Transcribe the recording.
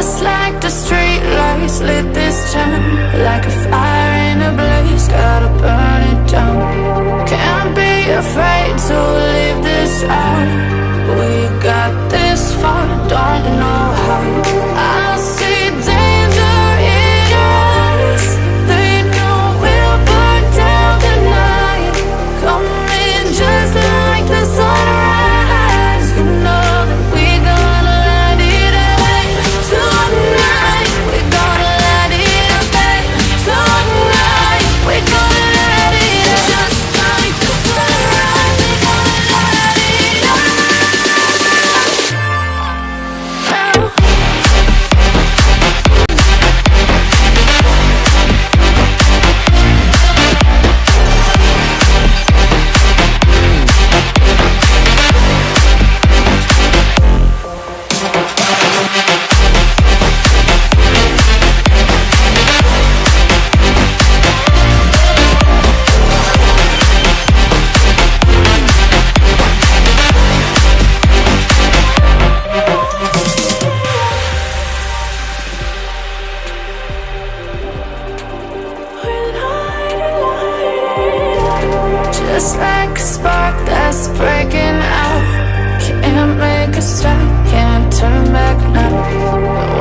Just like the street lights lit this town, like a fire in a blaze, gotta burn it down. Can't be afraid to leave this out. We got this far, don't know how. I see danger in us. They know we'll burn down the night. Coming just like the sunrise. You know that we gonna let it rain. Tonight we gonna let it rain. Tonight we gonna let it rain. Just like the sunrise, we gonna let it rain. Just like a spark that's breaking out. Can't make a stop, can't turn back now.